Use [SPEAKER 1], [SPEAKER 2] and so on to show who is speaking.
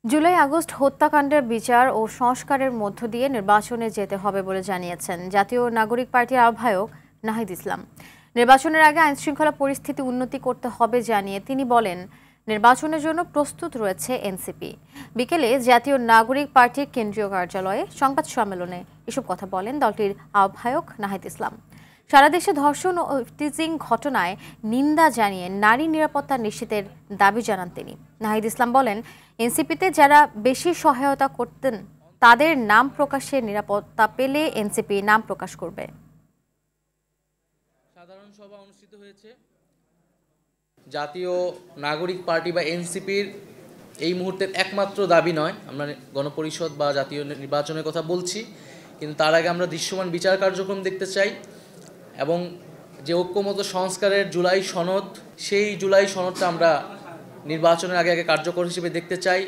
[SPEAKER 1] July August হত্যাকাণ্ডের বিচার ও সংস্কারের মধ্য দিয়ে নির্বাচনে যেতে হবে বলে জানিয়েছেন জাতীয় নাগরিক পার্টির আহ্বায়ক নাহিদ ইসলাম। নির্বাচনের আগে আইনশৃঙ্খলা পরিস্থিতি উন্নতি করতে হবে জানিয়ে তিনি বলেন, নির্বাচনের জন্য প্রস্তুত রয়েছে এনসিপি। বিকেলে জাতীয় নাগরিক পার্টির কেন্দ্রীয় কার্যালয়ে সংবাদ সম্মেলনে এসব কথা বলেন দলটির আহ্বায়ক নাহিদ ইসলাম। সারা দেশে ধর্ষণ ও ইফটিজিং ঘটনায় নিন্দা জানিয়ে নারী নিরাপত্তা নিশ্চিতের দাবি জানান তিনি। নাহিদ ইসলাম বলেন, এনসিপিতে যারা বেশি সহায়তা করতেন তাদের নাম প্রকাশের নিরাপত্তা পেলে এনসিপি নাম প্রকাশ করবে।
[SPEAKER 2] সাধারণ সভা অনুষ্ঠিত হয়েছে। জাতীয় নাগরিক পার্টি বা এনসিপির এই মুহূর্তের একমাত্র দাবি নয়, আমরা গণপরিষদ বা জাতীয় নির্বাচনের কথা বলছি, কিন্তু তার আগে আমরা দৃশ্যমান বিচার কার্যক্রম দেখতে চাই এবং যে ঐক্যমত সংস্কারের জুলাই সনদ, সেই জুলাই সনদটা আমরা নির্বাচনের আগে কার্যকর হিসেবে দেখতে চাই।